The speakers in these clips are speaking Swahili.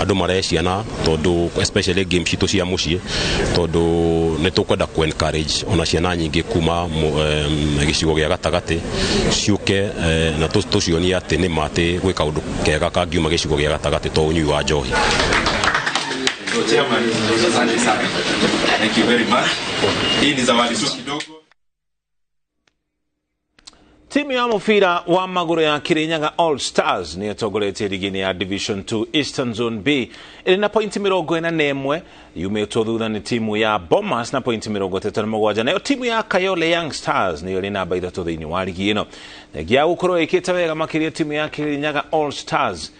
andu mareciana tondu especially game cito cia mucie tondu nitukwenda ku encourage ona ciana nyingi kuma gicigo gia gatagati ciuke na tucionia ati ni mate gwika undu kega kangiuma gicigo gia gatagati to unyui wa njohi. Thank you very much. Hii ni zawadi tu kidogo. Timu ya mufira wa maguru ya Kirinyaga All Stars ni atogoletie ligini ya Division 2 Eastern Zone B ili na pointi 41 yumeto thutha ni timu ya Bomas na pointi 37 nayo timu ya Kayole Young Stars ni yoli namba 3 thiini wa ligi ino negia gukorwo ikite wega makiria timu ya Kirinyaga All Stars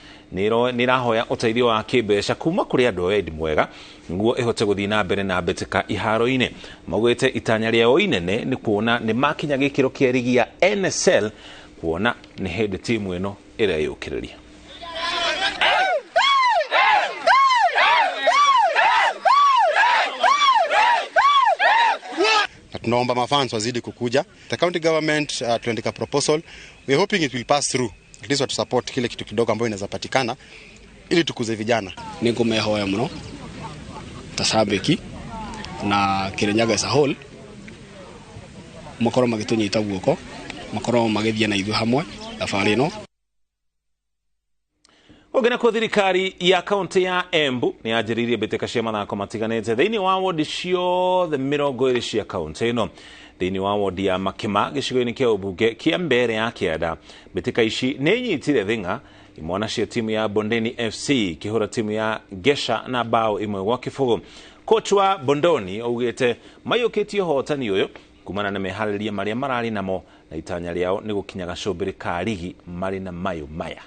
nirahoya uteithio wa kibeca kuma kuri andu edi mwega nguo ihote guthii na mbere na mbetika iharo-ine magwete itanya riao inene ni kuona ni makinya gikiro kia ligi ya NSL kuona ni hedi timu ino ireyukiriria. Tunaomba mafans wazidi kukuja. The county government tuandika proposal. We are hoping it will pass through. At least to support kile kitu kidogo ambayo inaweza patikana ili tukuze vijana. Niko mehoya mno tashabiki na Kirinyaga as a whole makoro magitunyita guoko makoro magithia na ithu hamwe thabari no. Ogena kwa thirikari ya kaunti ya Embu ni ajiririe beteka cia mathako matiganete thiini wa ward cio the mirongo cia kaunti ino thiini wa ward ya Makima gicigo-ini kia ubunge kia mbere ya Kianda beteka ici ni nyitire thinga imwana cia timu ya Bondeni FC kihura timu ya Gesha na bao imwe gwa kifugo. Coach wa Bondoni augite mayukitio hotani uyo kumana na meharĩria maria marari namo na itanya riao ni gukinya gacũmbĩrĩ ka ligi mari na mayo maya.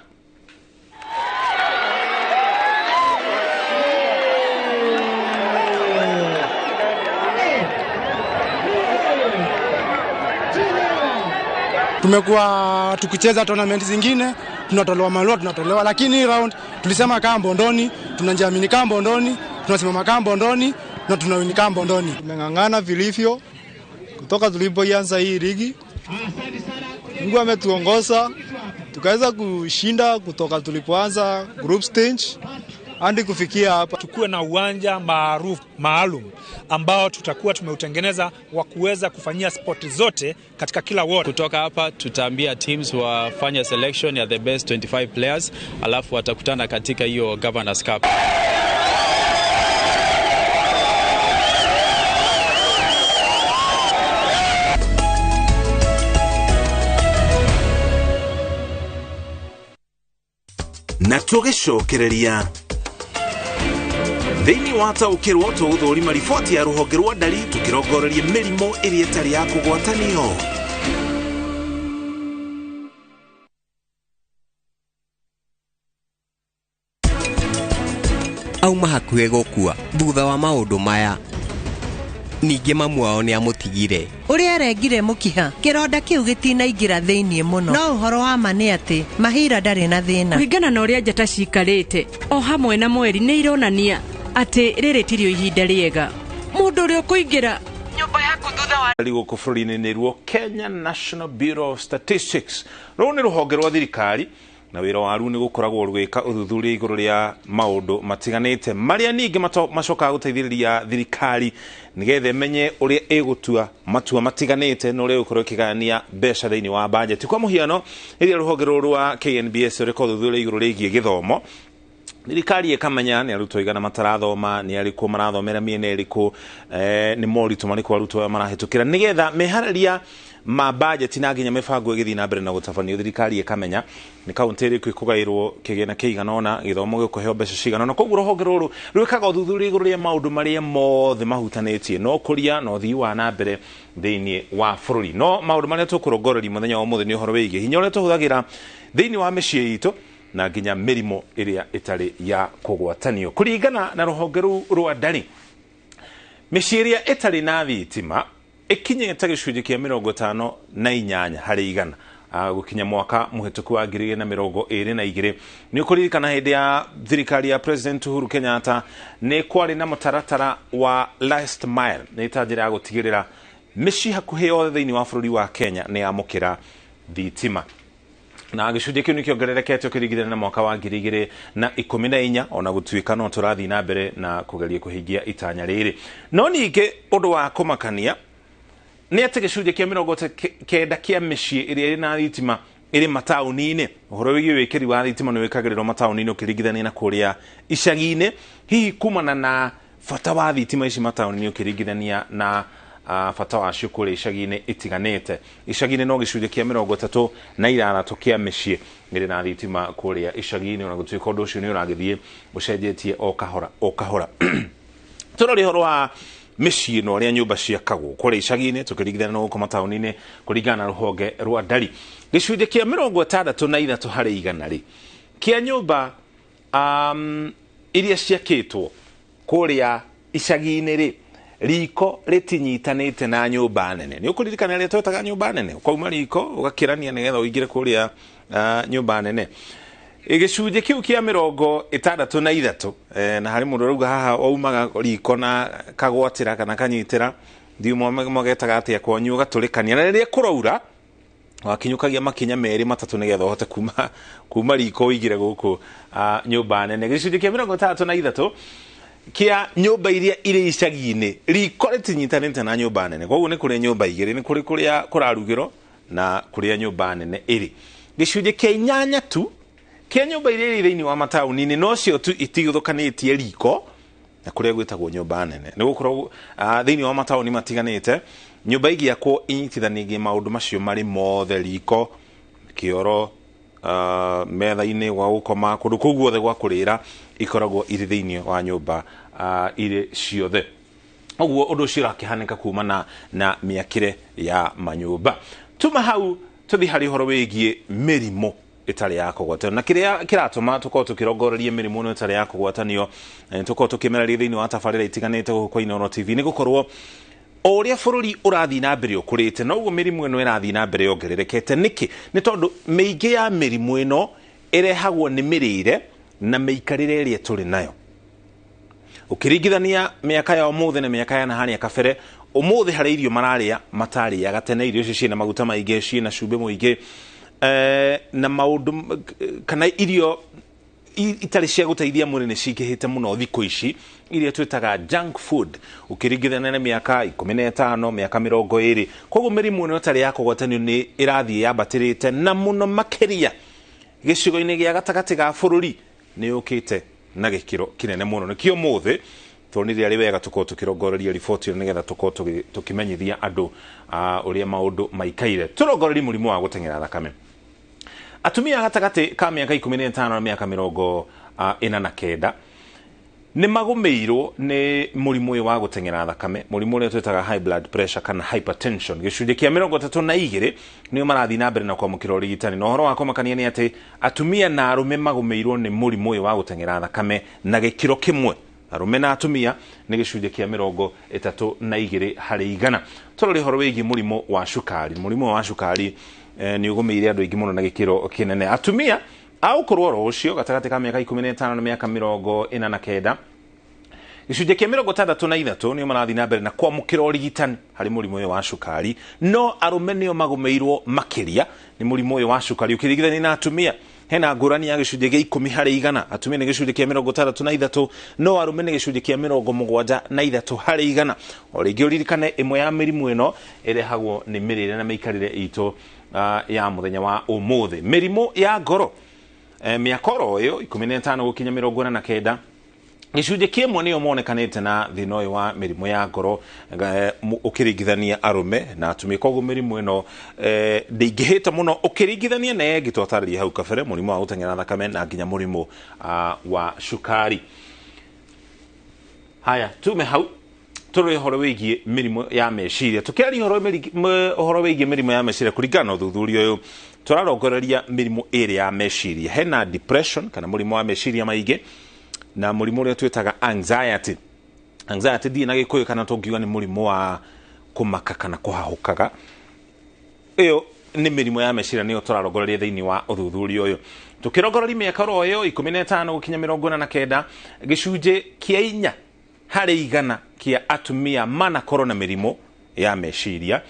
Tumekuwa tukicheza tournament zingine tunatolewa malua tunatolewa, lakini round tulisema kama Bondoni tunajiamini kama Bondoni tunasimama kama Bondoni na tunawini kama Bondoni. Tumeng'ang'ana vilivyo kutoka tulipoanza hii ligi. Mungu ametuongoza tukaweza kushinda kutoka tulipoanza group stage hadi kufikia hapa. Tukue na uwanja maalum ambao tutakuwa tumeutengeneza wa kuweza kufanyia sport zote katika kila ward. Kutoka hapa tutaambia teams wafanye selection ya the best 25 players alafu watakutana katika hiyo Governors Cup. Na tugicokereria thiini wata ukirwo tuguthurima riboti ya ruhonge rwa ndari tukirongoreria mirimo iria itari ya kugwatanio. Auma hakuhe gukua thutha wa maundu maya ningi mamu wao ni amutigire uria arengire mukiha kironda kiu gitinaingira thiini muno no uhoro wa mani ati mahira ndari na thina kuringana na uria njata cikarite o hamwe na mweri ni ironania ati riri tirio ihinda riega mundu uri kuingira nyumba yaku thutha wa guku bururi-ini niruo Kenya National Bureau of Statistics ru ni ruhonge rwa thirikari na wira waru ni gukoragwo rwika uthuthuria iguru ria maundu matiganite maria ningi macoka guteithiriria thirikari nigethe menye uria igutua matua matiganite no uria ukorwo kigania mbeca thiini wa budget. Kwa muhiano iria ruhonge rwa KNBS riko uthuthuria iguru rigie githomo thirikari ikamenya ni arutwo igana matarathoma ni ariko marathomera miene iriku ni moritu mariko arutwo marahitukira nigetha mehararia ma budget na nginya mibango igithi na mbere na gutabanio thirikari ikamenya ni kaunti iriku ikugairwo kigena kiigana ona githomo gikuheo mbeca cigana ona koguo ruhonge ruru rwikaga uthuthuria iguru ria maundu maria mothe mahutanitie no kuria no thii wa na mbere thiini wa bururi no maundu maria tukurongoreri muthenya wa muthe ni uhoro wigie hinya uria tuhuthagira thiini wa micii itu na nginya mirimo iria itari ya kugwatanio kuringana na ruhonge rwa ndari micii iria itari na thitima ikinyete gicunjĩ kia 58 harĩ igana gukinya mwaka muhituku wa 2022 ni ukuririkana hindi ya thirikari ya President Uhuru Kenyatta ni kwari na mutaratara wa last mile ni itanjira ya gutigirira micii hakuhi yothe thiini wa bururi wa Kenya ni amukira thitima na gicunjĩ kĩu nĩkĩongererekete ũkĩringithania na mwaka wa 2014 ona gũtuĩka no tũrathiĩ na mbere na kũgeria kũhingia itanya rĩrĩ. No ningĩ ũndũ wa kũmakania nĩ atĩ gĩcunjĩ kĩa 90 kĩa mĩciĩ ĩrĩa ĩrĩ na thitima ĩrĩ mataũni-inĩ. Ũhoro wĩgiĩ wĩkĩri wa thitima nĩ wĩkagĩrĩrwo mataũni-inĩ ũkĩringithania na kũrĩa icagi-inĩ. Hihi kumana na bata wa thitima ici mataũni-inĩ ũkĩringithania na bata wacio kũrĩa icagi-inĩ itiganĩte. Icagi-inĩ no gĩcunjĩ kĩa 36 kĩa mĩciĩ ĩrĩ na thitima kũrĩa icagi-inĩ, ona gũtuĩka ũndũ ũcio nĩ ũragĩthiĩ ũcenjetie o kahora o kahora. Tũrore ũhoro wa mĩciĩ ĩno ũrĩa nyũmba ciakagwo kũrĩa icagi-inĩ tũkĩringithania na gũkũ mataũni-inĩ kũringana na rũhonge rwa ndari. Gĩcunjĩ kĩa 63 harĩ igana rĩ kĩa nyũmba iria ciakĩtwo kũrĩa icagi-inĩ rĩ riko rĩtinyitanĩte na nyũmba nene. Nĩ ũkũririkana rĩrĩa twetaga nyũmba nene ũkauma riko ũgakĩrania nĩgetha ũingĩre kũrĩa nyũmba nene. Gĩcunjĩ kĩu kĩa 63 na harĩ mũndũ rauga haha waumaga riko na kagwatĩra kana kanyitĩra ndiuma mogetaga atĩa kwanyu ũgatũrĩkania, na rĩrĩa kũraura wakinyukagia makinya merĩ matatũ nĩgetha ũhote kuma riko ũigire gũkũ nyũmba nene. Gĩcunjĩ kĩa 63 kia nyũmba iria irĩ icagi-inĩ riko rĩtinyitanĩte na nyũmba nene, koguo nĩ kũrĩa nyũmba igĩrĩ, nĩ kũrĩ kũrĩa kũrarugĩrwo na kũrĩa nyũmba nene ĩrĩ. Gĩcunjĩ kĩa 8 tu kia nyũmba iria irĩ thĩinĩ wa mataũni-inĩ no cio tu itigithũkanĩtie riko na kũrĩa gwĩtagwo nyũmba nene. Nĩ gũkorwo thĩinĩ wa mataũni matiganĩte nyũmba igĩakwo inyitithanigie maũndũ macio marĩ mothe, riko, kĩoro, metha-inĩ gwa gũkoma, kũndũ kũu guothe gwa kũrĩra ikoragwo irĩ thĩinĩ wa nyũmba irĩ ciothe. Ũguo ũndũ ũcio ũrakĩhanĩka kumana na mĩakĩre ya manyũmba. Tuma hau tũthiĩ harĩ ũhoro wĩgiĩ mĩrimũ ĩtarĩ ya kũgwatanio, na kĩrĩa kĩratũma tũkorwo tũkĩrongoreria mĩrimũ ĩno ĩtarĩ ya kũgwatanio tũkorwo tũkĩmereria thĩinĩ wa tabarĩra itiganĩte gũkũ kwa Inooro TV nĩ gũkorwo o ũrĩa bũrũri ũrathiĩ na mbere ũkũrĩte noguo mĩrimũ ĩno ĩrathiĩ na mbere yongererekete. Nĩkĩ? Nĩ tondũ mĩingĩ ya mĩrimũ ĩno ĩrehagwo nĩ mĩrĩre na mĩikarĩre ĩrĩa tũrĩ nayo. Ũkĩringithania mĩaka ya ũmũthĩ na mĩaka ya naharĩa kabere, ũmũthĩ harĩ irio mararĩa matarĩaga tene, irio icio ciĩna maguta maingĩ, ciĩna cumbĩ mũingĩ, na maũndũ kana irio itarĩ cia gũteithia mwĩrĩ nĩ cingĩhĩte mũno thikũ ici, iria twĩtaga junk food ũkĩringithania na mĩaka 15 mĩaka 20. Koguo mĩrimũ ĩno ĩtarĩ ya kũgwatanio nĩ ĩrathiĩ yambatĩrĩte, na mũno makĩria gĩcigo-inĩ gĩa gatagatĩ ga bũrũri nĩ yũkĩte na gĩkĩro kĩnene mũno. Nĩkĩo mũthĩ tuonire arĩ wega tũkorwo tũkĩrongoreria riboti ĩyo nĩgetha tũkorwo tũkĩmenyithia andũ ũrĩa maũndũ maikaire. Tũrongorerie mũrimũ wa gũteng'era thakame. Atumia gatagatĩ ka mĩaka 15 na mĩaka 49 nĩ magũmĩirwo nĩ mũrimũ ũyũ wa gũteng'era thakame, mũrimũ ũrĩa twĩtaga high blood pressure kana hypertension. Gĩcunjĩ kĩa 32 nĩo marathiĩ na mbere na kwamũkĩra ũrigitani. Na ũhoro wa kũmakania nĩ atĩ atumia na arũme magũmĩirwo nĩ mũrimũ ũyũ wa gũteng'era thakame na gĩkĩro kĩmwe. Arũme na atumia nĩ gĩcunjĩ kĩa 32 harĩ igana. Tũrore ũhoro wĩgiĩ mũrimũ wa cukari. Mũrimũ wa cukari nĩ ũgũmĩire andũ aingĩ mũno na gĩkĩro kĩnene. Atumia aũkũrwo oro ũcio gatagatĩ ka mĩaka 15 na mĩaka 49 gĩcunjĩ kĩa 63 nĩo marathiĩ na mbere na kwamũkĩra ũrigitani harĩ mũrimũ ũyũ wa cukari, no arũme nĩo magũmĩirwo makĩria nĩ mũrimũ ũyũ wa cukari ũkĩringithania na atumia. Hena ngũrani ya gĩcunjĩ gĩa 10 harĩ igana. Atumia nĩ gĩcunjĩ kĩa 63 no arũme nĩ gĩcunjĩ kĩa 73 harĩ igana. O rĩngĩ ũririkane ĩmwe ya mĩrimũ ĩno ĩrehagwo nĩ mĩrĩre na mĩikarĩre itũ ya mũthenya wa ũmũthĩ. Mĩrimũ ya ngoro, mĩaka oro ĩyo 15 gũkinya 49 gĩcunjĩ kĩmwe nĩyo monekanĩte na thĩna ũyũ wa mĩrimũ ya ngoro ũkĩringithania arũme na atumia. Koguo mĩrimũ ĩno ndĩingĩhĩte mũno ũkĩringithania na ĩngĩ twatarĩria hau kabere, mũrimũ wa gũteng'era thakame na nginya mũrimũ wa cukari. Haya, tume hau tũrore ũhoro wĩgiĩ mĩrimũ ya meciria. Tũkĩaria ũhoro wĩgiĩ mĩrimũ ya meciria kũringana na ũthuthuria ũyũ tũrarongoreria mĩrimũ ĩrĩ ya meciria. Hena depression kana mũrimũ wa meciria maingĩ na mũrimũ ũrĩa twĩtaga anxiety. Anxiety ndiĩ na gĩkũyũ kana tũngiuga nĩ mũrimũ wa kũmaka kana kũhahũkaga. Ĩyo nĩ mĩrimũ ya meciria nĩyo tũrarongoreria thĩinĩ wa ũthuthuria ũyũ. Tũkĩrongoreria mĩaka oro ĩyo 15 gũkinya 49 gĩcunjĩ kĩa 4 harĩ igana kĩa atumia manakorwo na mĩrimũ ya meciria.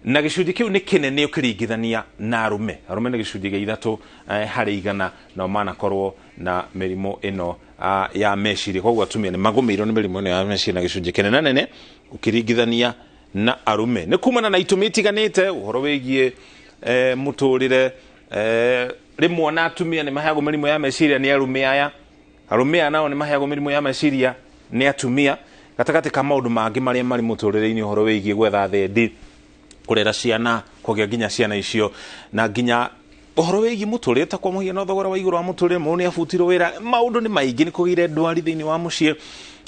na gicunji kiu ni kinene ukiringithania na arume na gicunji gia 3 harĩ 100 na manakorwo na mĩrimũ ĩno ya meciria. Koguo atumia ni magomeirwo ni mĩrimũ ĩno ya meciria na gicunji kinene nene ukiringithania na arume. Ni kumana na itumi itiganite uhoro wigie muturire rimwe na atumia ni maheagwo mĩrimũ ya meciria ni arume aya nao ni maheagwo mĩrimũ ya meciria ni atumia gatagati ka maundu mangi maria mari muturire-ini uhoro wigie gwetha thendi kurera ciana kugĩa nginya ciana icio na nginya uhoro wigie muturire ta kwa muhiano thogora wa iguru wa muturire mu ni abutirwo wira maundu ni maingi ni kugire ndwari thiini wa mucie.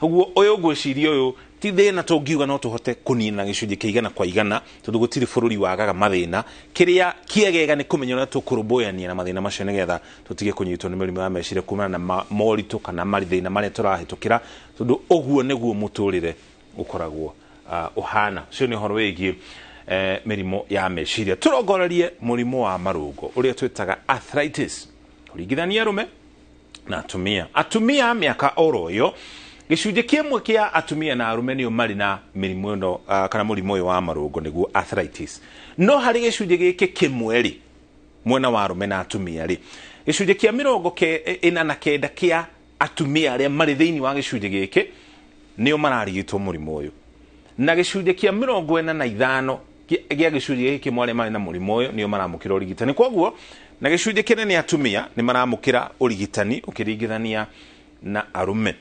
Uguo uyu ngwiciria uyu ti thina tungiuga no tuhote kunina gicunji kia 100 kwa 100 tondu gutiri bururi wagaga mathina kiria kiegega ni kumenya uria tukuruboyania na mathina macio nigetha tutige kunyitwo ni mĩrimũ ya meciria kumana na moritũ kana mathina maria turahitukira tondu uguo niguo muturire ukoragwo uhana. Cio ni horo wigie mĩrimũ ya meciria. Turongorerie mũrimũ wa marũngo uria twitaga arthritis kuringithania arume na atumia miaka oroyo gicunji kimwe kia atumia na arume nio mari na mĩrimũ ĩno kana mũrimũ ũyũ wa marũngo niguo arthritis. No hari gicunji giki kimwe ri mwena wa arume na atumia ri gicunji kia 49 kia atumia aria mari thiini wa gicunji giki nio mararigitwo mũrimũ ũyũ na gicunji kia 45 gia gicunji giki kimwe aria mari na mũrimũ ũyũ nio maramukira urigitani. Koguo na gicunji kinene atumia ni maramukira urigitani ukiringithania na arume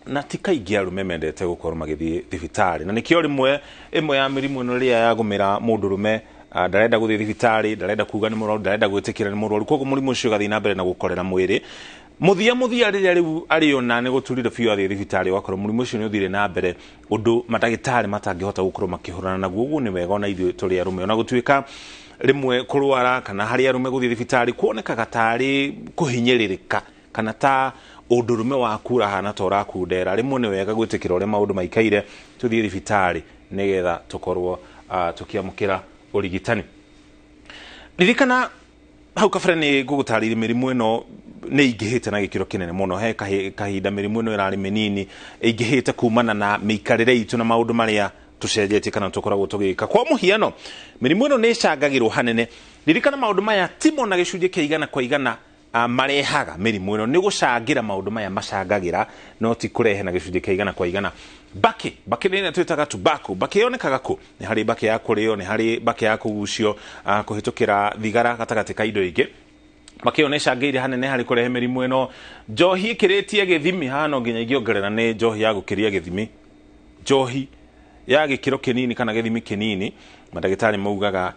na ti kaingĩ arume mendete gukorwo magithii thibitari na nikio rimwe imwe ya mĩrimũ ĩno ria yagumira mundu rume ndarenda guthii thibitari ndarenda kuga ni mũrwaru ndarenda gwitikira ni mũrwaru koguo mũrimũ ũcio gathii na mbere na gukorera mwĩrĩ muthia riria riu ariona ni guturire biũ athii thibitari wakorwo mũrimũ ũcio ni uthire na mbere undu madagitari matangihota gukorwo makihurana naguo. Uguo ni wega ona ithuĩ turi arume ona gutuika rimwe kurwara kana hari arume guthii thibitari kuonekaga tari kuhinyiririka kana ta undurume waku urahana ta urakundera rimwe ni wega gwitikira uria maundu maikaire tuthii thibitari nigetha tukorwo tukiamukira urigitani. Ririkana hau kabere ni ngugutaririe mĩrimũ ĩno ni ingihite na gikiro kinene muno he kahinda mĩrimũ ĩno irari mĩnini ingihite kumana na mĩikarĩre itu na maundu maria tucenjetie kana tukoragwo tugika. Kwa muhiano mĩrimũ ĩno ni icangagirwo hanene. Ririkana maundu maya timo na gicunji kia 100 kwa 100 marehaga mĩrimũ ĩno ni gucangira maundu maya macangagira no ti kurehe na gicunji kia 100 kwa 100. Baki ni twitaga tobacco. Baki yonekaga ku ni hari baki ya kurio ni hari baki ya kugucio kuhitukira thigara gatagati ka indo ingi baki yoneshangeire hanene hari kurehe mĩrimũ ĩno. Njohi ikiritie githimi hano nginya ingiongerera ni njohi ya gukiria githimi njohi ya gikiro kinini kana githimi kinini madagitari maugaga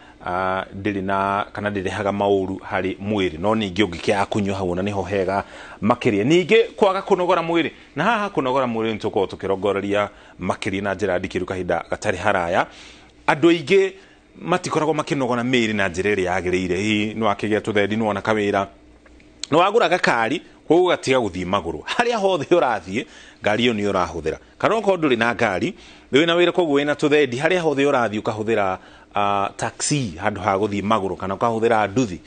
ndiri na kana ndirehaga mauru hari mwiri no ningi ungikia kunywa hau na niho hega makiria ningi kwaga kunogora mwiri na haha kunogora mwiri ntuko tukirongoreria makiria na njira ndikiru kahinda gatari haraya andu aingi matikoragwo makinogora miri na njira iri yagiriire hi no akigia tuthendi no ona kawira no wagura gakari koguo gatiga guthii maguru haria hothe urathie ngari iyo ni urahuthira kana ko nduri na ngari wina wira koguo wina tuthendi haria hothe urathie ukahuthira taxi handu ha guthii maguru kana ukahuthira nduthi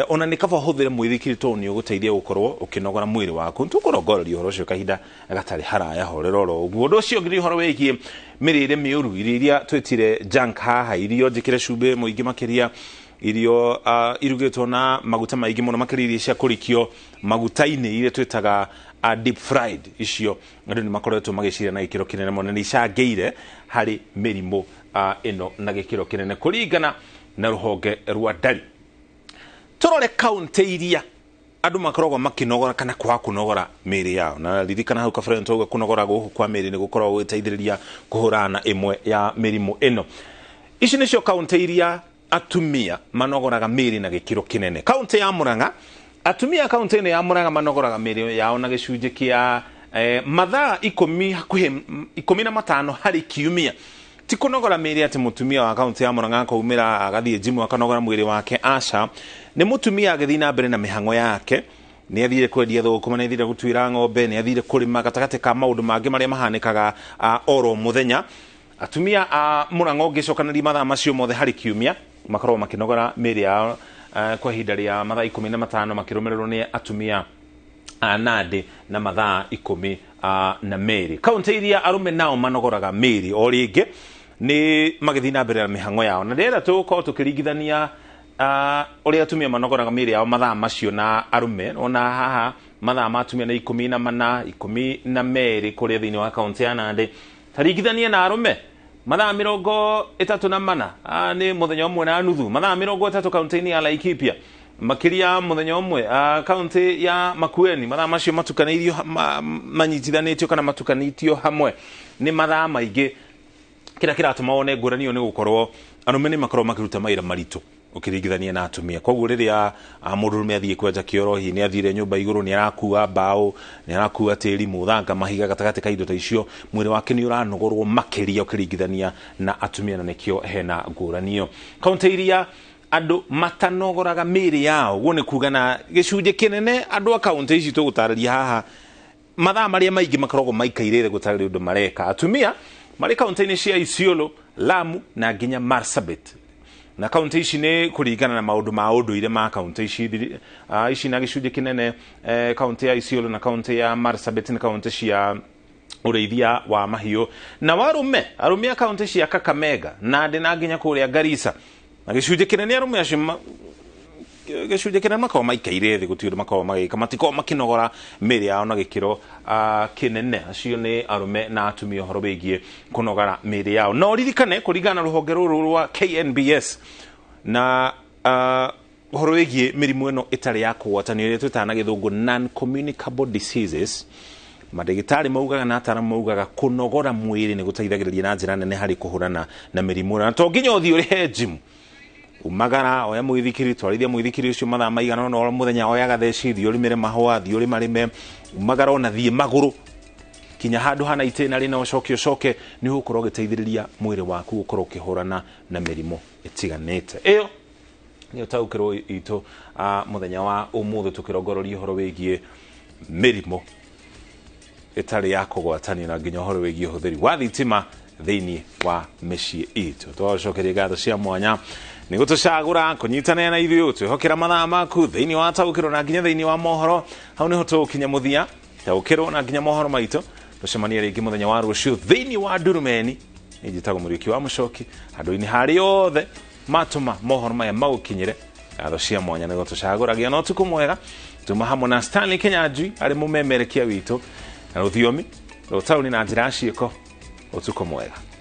ona ni kaba huthire mwithikiri to ni uguteithia gukorwo ukinogora mwiri waku tukurongoreria horo cio kahinda gatari haraya horeroro uguo ndo cio ngiri horo wigie mirire miuru iria twetire junk haha irio njikire cumbe muingi makiria irio irugitwo na maguta maingi muno makiririe cia kurikio maguta-ini ile twitaga deep fried icio andu ni makoretwo magiciria na gikiro kinene muno ni icangeire hari mĩrimũ ino na gikiro kinene kuringana na ruhonge rwa ndari. Turore kaunti iria andu makoragwo makinogora kana kwa kunogora mĩĩrĩ yao na ririkana hau kabere ntuga kunogora guku kwa mĩĩrĩ ni gukorwo gwiteithĩrĩria kuhurana imwe ya mĩrimũ ino. Ici nicio kaunti iria atumia manogoraga mĩĩrĩ na gikiro kinene. Kaunti ya Murang'a atumia kaunti ino ya Murang'a manogoraga mĩĩrĩ yao na gicunji kia mathaa 15 hari kiumia. Ti kunogora mĩĩrĩ ati mutumia wa kaunti ya Murang'a akaumira agathie jimu akanogora mwĩrĩ wake aca ni mutumia agithii na mbere na mihango yake ni athire kwendia thukuma ni athire gutuira ng'ombe ni athire kurima gatagati ka maundu mangi maria mahanikaga oro muthenya. Atumia Murang'a ngicokanĩria mathaa macio mothe hari kiumia makorwo makinogora mĩĩrĩ yao kwa ihinda ria mathaa 15 makirumirwo ni atumia Nandi na mathaa 12. Kaunti iria arume nao manogoraga mĩĩrĩ o ringi ni magithi na mbere na mihango yao na ndera tuko tukiringithania uri atumia manogoraga miri yao mathaa macio na arume ona haha mathaa ma atumia na 12 kuria thiini wa kaunti ya Nandi taringithania na arume mathaa 34 ni muthenya umwe na nuthu mathaa 30 kaunti-ini ya Laikipia makiria muthenya umwe kaunti ya Makueni mathaa macio matukanairio manyitithanitio kana matukanitio hamwe ni mathaa maingi kira kiratuma one ngurani ni gukorwo arume ni makorwo makiruta maira maritu ukiringithania na atumia koguo riria murume athie kwenja kiorohi ni athire nyumba iguru ni arakua mbao ni arakua tiri muthanga mahiga gatagati ka indo ta icio mwiri wake ni uranogorwo makiria ukiringithania na atumia na nikio hena nguranio kaunti iria andu matanogoraga miri yao guo ni kuga na gicunje kinene andu a kaunti ici tugutararia haha mathaa maria maingi makoragwo maikaire gutarari undu mareka atumia mari kaunti-ini cia Isiolo Lamu na nginya Marsabit na kaunti ici ni kuringana na maundu ma unduire ma kaunti ici ici na gicunje kinene kaunti ya Isiolo na kaunti ya Marsabit ni kaunti cia ureithia wa mahiu na arume a kaunti cia Kakamega Nandi na nginya kuria Garissa na gicunje kinene arume acio gicunje kinene makorwo maikaire thi gutiuri makorwo magika matiko makinogora miri yao na gikiro kinene acio ni arume na atumia horo bigie kunogora miri yao no ririkane kuringana ruhonge ruru rwa KNBS na horo bigie mirimu eno itari ya kugwatanio ire twitana githungu non communicable diseases madagitari maugaga na ataramu maugaga kunogora mwiri ni gutaithagiriria na njira nene hari kuhurana na mirimu na to nginya uthio ri gym umagara oya muithikiri twarithia muithikiri ucio mathaa maigana no muthenya oya gatheci thio rimire mahwa thio rimarime umagara ona thie maguru kinya handu hana itena rina ucoke ni ukorwo giteithiriria mwiri waku ukorwo kihurana na mirimo itiganete iyo ni utaukirwo itu muthenya wa umuthu tukirongororia horo wigie mirimo itari ya kugwatania na nginya horo wigie huthiri wa thitima thiini wa micii itu twacokeria ngatho cia mwanya ni gutucagura kunyitana na ithuĩ twihokera mathaa maku thiini wa taukirwo na nginya thiini wa mohoro hau niho tukinya muthia taukirwo na nginya mohoro maitu tucemania ringi muthenya wa rucio thiini wa Ndurumeni njitagwo Muriuki wa Mucoki andu-ini hari othe matuma mohoro maya magukinyire ngatho cia mwanya ni gutucaguragia no tuku mwega tuma hamwe na Stanley Kenyanjui ari mumemerekia witu na rũthiomi rũtaũni na njĩra ciĩko ũtukũ mwega.